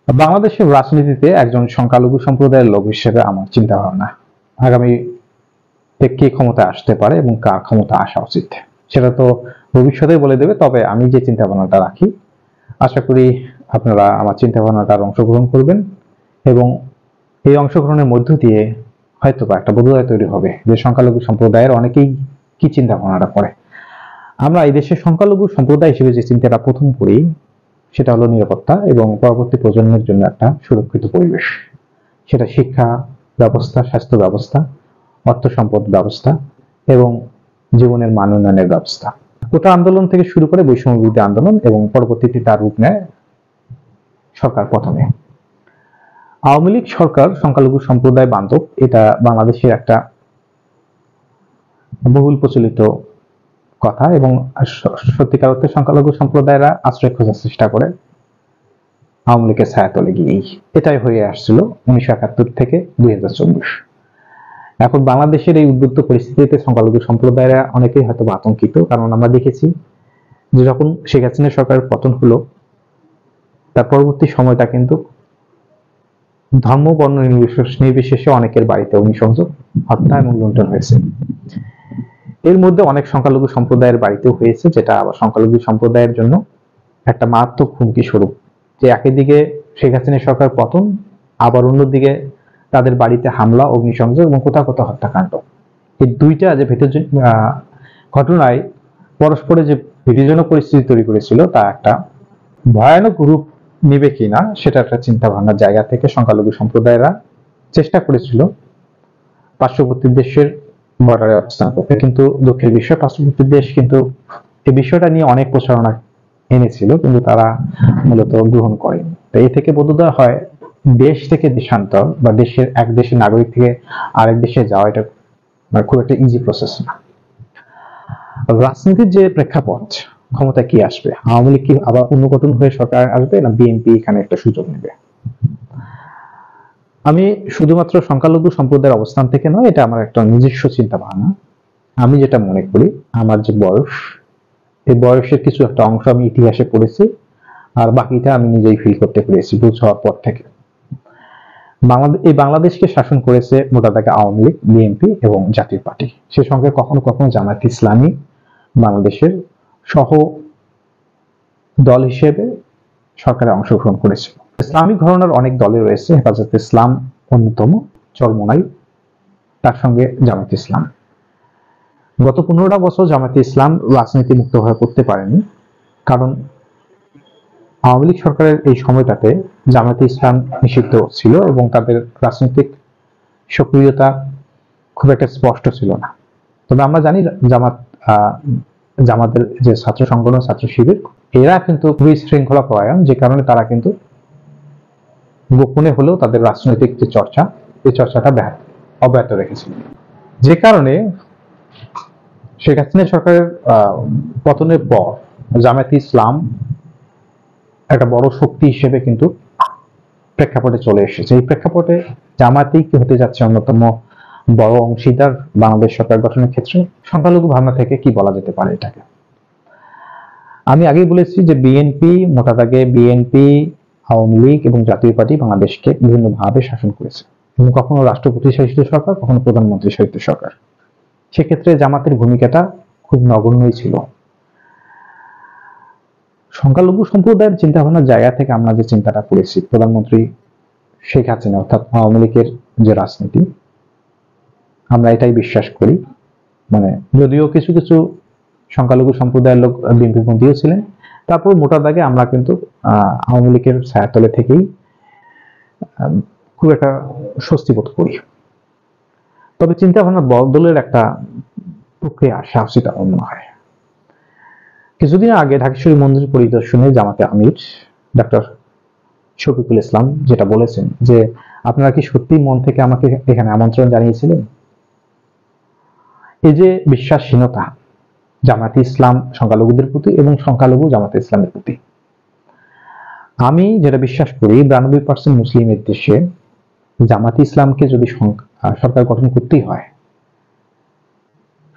বাংলাদেশের রাজনীতিতে একজন সংখ্যালঘু সম্প্রদায়ের লোক হিসেবে আমার চিন্তা ভাবনা আগামীতে কে ক্ষমতায় আসতে পারে এবং কার ক্ষমতা আসা উচিত সেটা তো ভবিষ্যতেই বলে দেবে। তবে আমি যে চিন্তা ভাবনাটা রাখি, আশা করি আপনারা আমার চিন্তা ভাবনাটার অংশগ্রহণ করবেন এবং এই অংশগ্রহণের মধ্য দিয়ে হয়তো বা একটা বোধোদয় তৈরি হবে যে সংখ্যালঘু সম্প্রদায়ের অনেকেই কি চিন্তা ভাবনাটা করে। আমরা এই দেশের সংখ্যালঘু সম্প্রদায় হিসেবে যে চিন্তাটা প্রথম করি সেটা হলো নিরাপত্তা এবং পরবর্তী প্রজন্মের জন্য একটা সুরক্ষিত পরিবেশ। সেটা শিক্ষা ব্যবস্থা, স্বাস্থ্য ব্যবস্থা, অর্থ সম্পদ ব্যবস্থা এবং জীবনের মান উন্নয়নের ব্যবস্থা। কোটা আন্দোলন থেকে শুরু করে বৈষম্য বিরোধী আন্দোলন এবং পরবর্তীতে তার রূপ নেয় সরকার পতনে। আওয়ামী লীগ সরকার সংখ্যালঘু সম্প্রদায় বান্ধব, এটা বাংলাদেশের একটা বহুল প্রচলিত কথা এবং সত্যিকার অর্থে সংখ্যালঘু সম্প্রদায়েরা আশ্রয় খোঁজার চেষ্টা করে আওয়ামী লীগের ছায়াতলে গিয়েই। এটাই হয়ে আসছিল 1971 থেকে 2024। এখন বাংলাদেশের এই উদ্বুদ্ধ পরিস্থিতিতে সংখ্যালঘু সম্প্রদায়েরা অনেকেই হয়তো আতঙ্কিত, কারণ আমরা দেখেছি যে যখন শেখ হাসিনা সরকারের পতন হলো তার পরবর্তী সময়টা কিন্তু ধর্ম বর্ণ নির্বিশেষে অনেকের বাড়িতে অগ্নিসংযোগ, হত্যা এবং লুণ্ঠন হয়েছে। এর মধ্যে অনেক সংখ্যালঘু সম্প্রদায়ের বাড়িতেও হয়েছে, যেটা আবার সংখ্যালঘু সম্প্রদায়ের জন্য একটা মারাত্মক হুমকি স্বরূপ। যে একদিকে শেখ হাসিনা সরকার পতন, আবার অন্যদিকে তাদের বাড়িতে হামলা, অগ্নিসংযোগ এবং কোথাও কোথাও হত্যাকাণ্ড। এই দুইটা যে ঘটনায় পরস্পরে যে ভীতিজনক পরিস্থিতি তৈরি করেছিল তা একটা ভয়ানক রূপ নিবে কিনা সেটা একটা চিন্তা ভাবনার জায়গা থেকে সংখ্যালঘু সম্প্রদায়েরা চেষ্টা করেছিল পার্শ্ববর্তী দেশের বর্ডারে অবস্থান করতে। কিন্তু দুঃখের বিষয়, পার্শ্ববর্তী দেশ কিন্তু এই বিষয়টা নিয়ে অনেক প্রচারণা এনেছিল, কিন্তু তারা মূলত গ্রহণ করেনি। তো এই থেকে বোধোদয় হয় দেশ থেকে দেশান্তর বা এক দেশের নাগরিক থেকে আরেক দেশে যাওয়া এটা খুব একটা ইজি প্রসেস না। রাজনীতির যে প্রেক্ষাপট, ক্ষমতা কি আসবে, আওয়ামী লীগ কি আবার পুনর্গঠন হয়ে সরকার আসবে না বিএনপি এখানে একটা সুযোগ নেবে? আমি শুধুমাত্র সংখ্যালঘু সম্প্রদায়ের অবস্থান থেকে নয়, এটা আমার একটা নিজস্ব চিন্তা ভাবনা। আমি যেটা মনে করি, আমার যে বয়স, এই বয়সের কিছু একটা অংশ আমি ইতিহাসে পড়েছি আর বাকিটা আমি নিজেই ফিল করতে পেরেছি বুঝ হওয়ার পর থেকে। এই বাংলাদেশকে শাসন করেছে মোটা দাগে আওয়ামী লীগ, বিএনপি এবং জাতীয় পার্টি। সে সঙ্গে কখনো কখনো জামায়াত ইসলামী বাংলাদেশের সহ দল হিসেবে সরকারে অংশগ্রহণ করেছিল। ইসলামিক ঘরানার অনেক দলে রয়েছে, হেফাজতে ইসলাম অন্যতম, চরমোনাই, তার সঙ্গে জামায়াত ইসলাম। গত 15টা বছর জামায়াতে ইসলাম রাজনীতি মুক্তভাবে করতে পারেনি, কারণ আওয়ামী লীগ সরকারের এই সময়টাতে জামায়াতে ইসলাম নিষিদ্ধ ছিল এবং তাদের রাজনৈতিক সক্রিয়তা খুব একটা স্পষ্ট ছিল না। তবে আমরা জানি জামাতের যে ছাত্র সংগঠন, ছাত্র শিবির, এরা কিন্তু খুবই শৃঙ্খলা পরায়ণ, যে কারণে তারা কিন্তু গোপনে হলেও তাদের রাজনৈতিক যে চর্চা, এই চর্চাটা অব্যাহত রেখেছিল। যে কারণে শেখ হাসিনা সরকারের পতনের পর জামায়াতে ইসলাম একটা বড় শক্তি হিসেবে কিন্তু প্রেক্ষাপটে চলে এসেছে। এই প্রেক্ষাপটে জামায়াতেই কি হতে যাচ্ছে অন্যতম বড় অংশীদার বাংলাদেশ সরকার গঠনের ক্ষেত্রে। সংখ্যালঘু ভাবনা থেকে কি বলা যেতে পারে এটাকে? আমি আগেই বলেছি যে মোটা দাগে বিএনপি, আওয়ামী লীগ এবং জাতীয় পার্টি বাংলাদেশকে বিভিন্নভাবে শাসন করেছে, এবং কখনো রাষ্ট্রপতি শাসিত সরকার, কখনো প্রধানমন্ত্রী শাসিত সরকার। সেক্ষেত্রে জামাতের ভূমিকাটা খুব নগণ্যই ছিল। সংখ্যালঘু সম্প্রদায়ের চিন্তা ভাবনার জায়গা থেকে আমরা যে চিন্তাটা করেছি, প্রধানমন্ত্রী শেখ হাসিনা অর্থাৎ আওয়ামী লীগের যে রাজনীতি, আমরা এটাই বিশ্বাস করি। মানে যদিও কিছু কিছু সংখ্যালঘু সম্প্রদায়ের লোক বিএনপিপন্থীও ছিলেন, তারপর মোটা দাগে আমরা কিন্তু আওয়ামী লীগের ছায়াতলে থেকেই খুব একটা স্বস্তি বোধ করি। তবে চিন্তা ভাবনা বদলের একটা প্রক্রিয়া আসা উচিত আমার মনে হয়। কিছুদিন আগে ঢাকেশ্বরী মন্দির পরিদর্শনে জামাতে আমির ডক্টর শফিকুল ইসলাম যেটা বলেছেন যে আপনারা কি সত্যি মন থেকে আমাকে এখানে আমন্ত্রণ জানিয়েছিলেন? এই যে বিশ্বাসহীনতা জামাতে ইসলাম সংখ্যালঘুদের প্রতি এবং সংখ্যালঘু জামাতে ইসলামের প্রতি, আমি যেটা বিশ্বাস করি 92% মুসলিমের দেশে জামাতে ইসলামকে যদি সরকার গঠন করতেই হয়,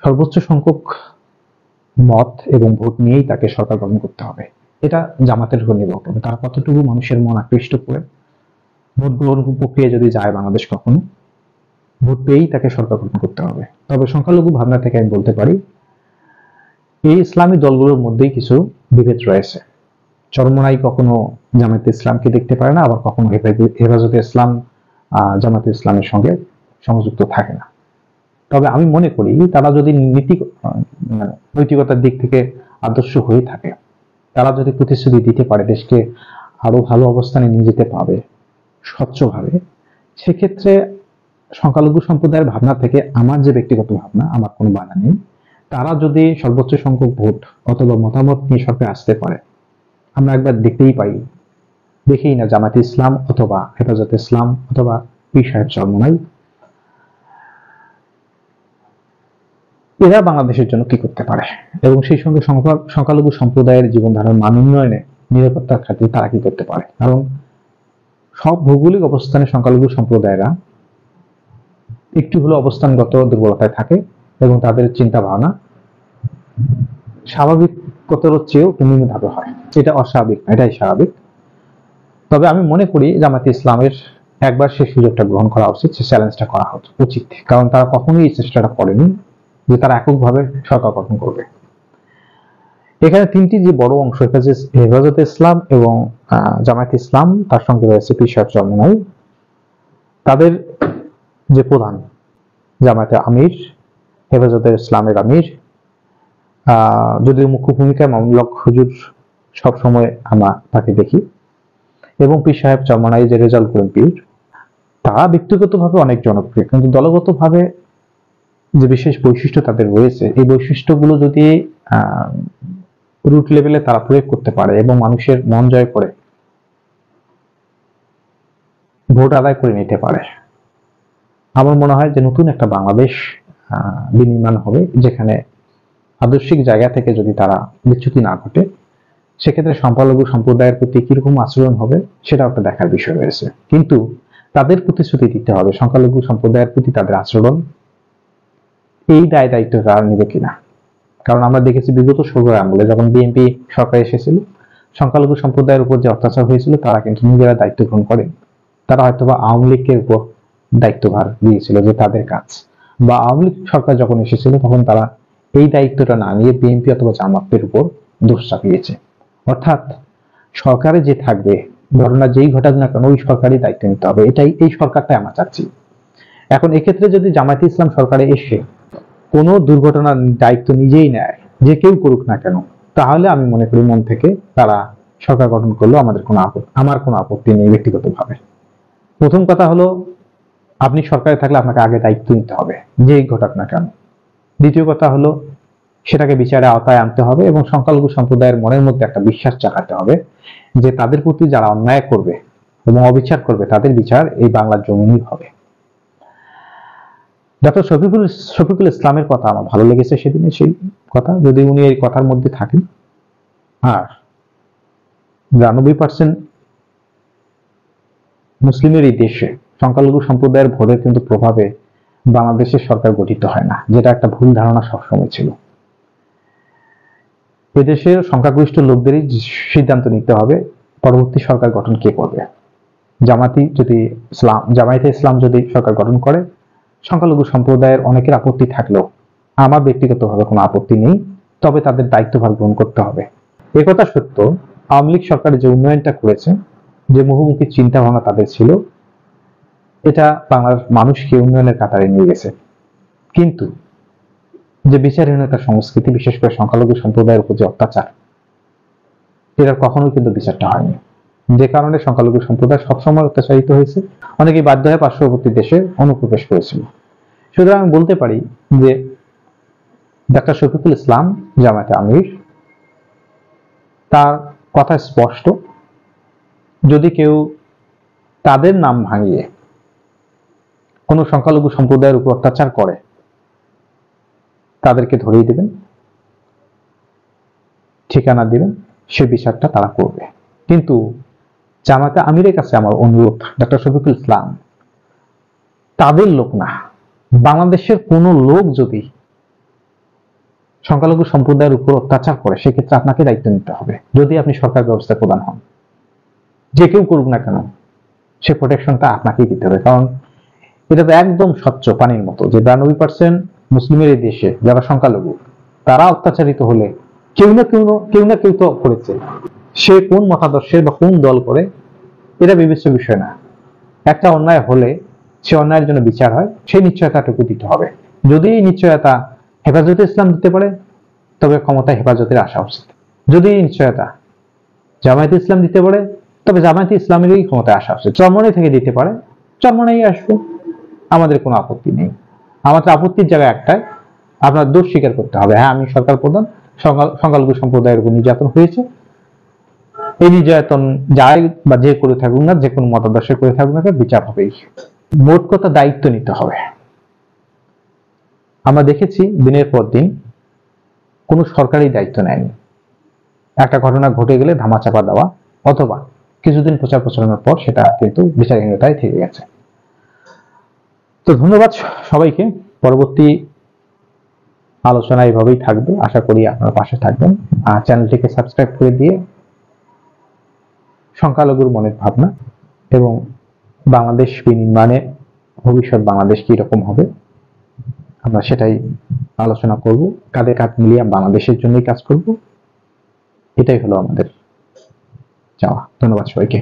সর্বোচ্চ সংখ্যক মত এবং ভোট নিয়েই তাকে সরকার গঠন করতে হবে। এটা জামাতের উপর নির্ভর করবে, তারা কতটুকু মানুষের মন আকৃষ্ট করে ভোট গ্রহণ প্রক্রিয়া যদি যায় বাংলাদেশ কখনো, ভোট পেয়েই তাকে সরকার গঠন করতে হবে। তবে সংখ্যালঘু ভাবনা থেকে আমি বলতে পারি এই ইসলামী দলগুলোর মধ্যেই কিছু বিভেদ রয়েছে। চরমোনাই কখনো জামায়াতে ইসলামকে দেখতে পারে না, আবার কখনো হেফাজতে ইসলাম জামায়াতে ইসলামের সঙ্গে সংযুক্ত থাকে না। তবে আমি মনে করি তারা যদি নৈতিকতার দিক থেকে আদর্শ হয়ে থাকে, তারা যদি প্রতিশ্রুতি দিতে পারে দেশকে আরো ভালো অবস্থানে নিয়ে যেতে পারবে স্বচ্ছভাবে, সেক্ষেত্রে সংখ্যালঘু সম্প্রদায়ের ভাবনা থেকে আমার যে ব্যক্তিগত ভাবনা, আমার কোনো বাধা নেই। তারা যদি সর্বোচ্চ সংখ্যক ভোট অথবা মতামত নিয়ে সরকারে আসতে পারে, আমরা একবার দেখেই না জামায়াতে ইসলাম অথবা হেফাজতে ইসলাম অথবা পীর সাহেব চরমোনাই এরা বাংলাদেশের জন্য কি করতে পারে, এবং সেই সঙ্গে সংখ্যালঘু সম্প্রদায়ের জীবনধারার মান উন্নয়নে নিরাপত্তার ক্ষেত্রে তারা কি করতে পারে। কারণ সব ভৌগোলিক অবস্থানে সংখ্যালঘু সম্প্রদায়েরা একটু হলো অবস্থানগত দুর্বলতায় থাকে এবং তাদের চিন্তা ভাবনা স্বাভাবিকতার চেয়েও নিম্নভাবে হয়। এটা অস্বাভাবিক না, এটাই স্বাভাবিক। তবে আমি মনে করি জামায়াতে ইসলামের একবার সেই সুযোগটা গ্রহণ করা উচিত, সে চ্যালেঞ্জটা করা উচিত। কারণ তারা কখনোই এই চেষ্টাটা করেনি যে তারা এককভাবে সরকার গঠন করবে। এখানে তিনটি যে বড় অংশ, হেফাজতে ইসলাম এবং জামায়াতে ইসলাম, তার সঙ্গে রয়েছে পীর সাহেব চরমোনাই, তাদের যে প্রধান জামায়াতে আমির, হেফাজতে ইসলামের আমির, যদিও মুখ্য ভূমিকায় মামুনুল হক হুজুর সবসময় আমরা তাকে দেখি, এবং পীর সাহেব চরমোনাই যে রেজাউল করিম পীর, তারা ব্যক্তিগতভাবে অনেক জনপ্রিয়, কিন্তু দলগতভাবে যে বিশেষ বৈশিষ্ট্য তাদের রয়েছে, এই বৈশিষ্ট্যগুলো যদি রুট লেভেলে তারা প্রয়োগ করতে পারে এবং মানুষের মন জয় করে ভোট আদায় করে নিতে পারে, আমার মনে হয় যে নতুন একটা বাংলাদেশ বিনির্মাণ হবে, যেখানে আদর্শিক জায়গা থেকে যদি তারা বিচ্যুতি না ঘটে, সেক্ষেত্রে সংখ্যালঘু সম্প্রদায়ের প্রতি কিরকম আচরণ হবে সেটাও একটা দেখার বিষয় রয়েছে। কিন্তু তাদের প্রতিশ্রুতি দিতে হবে সংখ্যালঘু সম্প্রদায়ের প্রতি তাদের আচরণ এই দায়িত্ব তারা নেবে কিনা। কারণ আমরা দেখেছি বিগত 16 আমলে যখন বিএনপি সরকার এসেছিল, সংখ্যালঘু সম্প্রদায়ের উপর যে অত্যাচার হয়েছিল তারা কিন্তু নিজেরা দায়িত্ব গ্রহণ করেন। তারা হয়তোবা আওয়ামী লীগের উপর দায়িত্বভার দিয়েছিল যে তাদের কাজ, বা আওয়ামী লীগ সরকার যখন এসেছিল তখন তারা এই দায়িত্বটা না নিয়ে বিএনপি অথবা জামাতের উপর দোষ চাপিয়েছে। অর্থাৎ সরকারে যে থাকবে, ঘটনা যেই ঘটাক না কেন, ওই সরকারই দায়িত্ব নিতে হবে। এই সরকারটাই আমরা চাচ্ছি। এখন এক্ষেত্রে যদি জামায়াতে ইসলাম সরকারে এসে কোনো দুর্ঘটনার দায়িত্ব নিজেই নেয়, যে কেউ করুক না কেন, তাহলে আমি মনে করি মন থেকে তারা সরকার গঠন করলেও আমার কোনো আপত্তি নেই ব্যক্তিগতভাবে। প্রথম কথা হলো, আপনি সরকারে থাকলে আপনাকে আগে দায়িত্ব নিতে হবে, যেই ঘটাক না কেন। দ্বিতীয় কথা হলো, সেটাকে বিচারের আওতায় আনতে হবে এবং সংখ্যালঘু সম্প্রদায়ের মনের মধ্যে একটা বিশ্বাস জাগাতে হবে যে তাদের প্রতি যারা অন্যায় করবে এবং অবিচার করবে, তাদের বিচার এই বাংলার জমিনেই হবে। ডক্টর শফিকুল ইসলামের কথা আমার ভালো লেগেছে সেদিনে, সেই কথা যদি উনি এই কথার মধ্যে থাকেন। আর 90% মুসলিমের এই দেশে সংখ্যালঘু সম্প্রদায়ের ভোটের কিন্তু প্রভাবে বাংলাদেশের সরকার গঠিত হয় না, যেটা একটা ভুল ধারণা সবসময় ছিল। এদেশের সংখ্যাগরিষ্ঠ লোকদেরই সিদ্ধান্ত নিতে হবে পরবর্তী সরকার গঠন কে করবে। জামায়াতে ইসলাম যদি সরকার গঠন করে, সংখ্যালঘু সম্প্রদায়ের অনেকের আপত্তি থাকলেও আমার ব্যক্তিগতভাবে কোনো আপত্তি নেই, তবে তাদের দায়িত্বভার গ্রহণ করতে হবে। একথা সত্য, আওয়ামী লীগ সরকার যে উন্নয়নটা করেছে, যে বহুমুখী চিন্তা ভাবনা তাদের ছিল, এটা বাংলার মানুষকে উন্নয়নের কাতারে নিয়ে গেছে। কিন্তু যে বিচারহীনতার সংস্কৃতি, বিশেষ করে সংখ্যালঘু সম্প্রদায়ের উপর যে অত্যাচার, এটার কখনোই কিন্তু বিচারটা হয়নি, যে কারণে সংখ্যালঘু সম্প্রদায় সবসময় অত্যাচারিত হয়েছে। অনেকেই বাধ্য হয়ে পার্শ্ববর্তী দেশে অনুপ্রবেশ করেছিল। সুতরাং আমি বলতে পারি যে ডক্টর শফিকুল ইসলাম জামায়াতে আমির, তার কথা স্পষ্ট, যদি কেউ তাদের নাম ভাঙিয়ে কোনো সংখ্যালঘু সম্প্রদায়ের উপর অত্যাচার করে, তাদেরকে ধরিয়ে দেবেন, ঠিকানা দিবেন, সে বিচারটা তারা করবে। কিন্তু জামায়াতে আমিরের কাছে আমার অনুরোধ, ডক্টর শফিকুল ইসলাম তাদের লোক না, বাংলাদেশের কোন লোক যদি সংখ্যালঘু সম্প্রদায়ের উপর অত্যাচার করে, সেক্ষেত্রে আপনাকে দায়িত্ব নিতে হবে, যদি আপনি সরকার ব্যবস্থার প্রধান হন, যে কেউ করুক না কেন। সে প্রোটেকশনটা আপনাকেই দিতে হবে। কারণ এটা তো একদম স্বচ্ছ পানির মতো যে 92% মুসলিমের এই দেশে যারা সংখ্যালঘু তারা অত্যাচারিত হলে কেউ না কেউ তো করেছে। সে কোন মতাদর্শের বা কোন দল করে এটা বিবেচ্য বিষয় না। একটা অন্যায় হলে সে অন্যায়ের জন্য বিচার হয়, সেই নিশ্চয়তাটুকু দিতে হবে। যদি এই নিশ্চয়তা হেফাজতে ইসলাম দিতে পারে তবে ক্ষমতায় হেফাজতের আসা উচিত। যদি এই নিশ্চয়তা জামায়াতে ইসলাম দিতে পারে তবে জামায়াতে ইসলামেরই ক্ষমতায় আসা উচিত। চরমনাই থেকে দিতে পারে চরমনাই আসবে, আমাদের কোনো আপত্তি নেই। আমাদের আপত্তির জায়গা একটাই, আপনার দোষ স্বীকার করতে হবে। হ্যাঁ, আমি সরকার প্রধান, সংখ্যালঘু সম্প্রদায়ের উপর নির্যাতন হয়েছে, এই নির্যাতন যাই বা যে করে থাকুক না, যে কোনো মতাদর্শে করে থাকুক না, বিচার হবেই। মোট কথা দায়িত্ব নিতে হবে। আমরা দেখেছি দিনের পর দিন কোনো সরকারি দায়িত্ব নেয়নি। একটা ঘটনা ঘটে গেলে ধামাচাপা দেওয়া অথবা কিছুদিন প্রচার প্রচারণার পর সেটা কিন্তু বিচারহীনতায় থেকে গেছে। তো ধন্যবাদ সবাইকে। পরবর্তী আলোচনা এভাবেই থাকবে, আশা করি আপনার পাশে থাকবেন। আর চ্যানেলটিকে সাবস্ক্রাইব করে দিয়ে সংখ্যালঘুর মনের ভাবনা এবং বাংলাদেশ বিনির্মাণে ভবিষ্যৎ বাংলাদেশ কি রকম হবে আমরা সেটাই আলোচনা করব। কাঁধে কাঁধ মিলিয়ে বাংলাদেশের জন্যই কাজ করব, এটাই হলো আমাদের চাওয়া। ধন্যবাদ সবাইকে।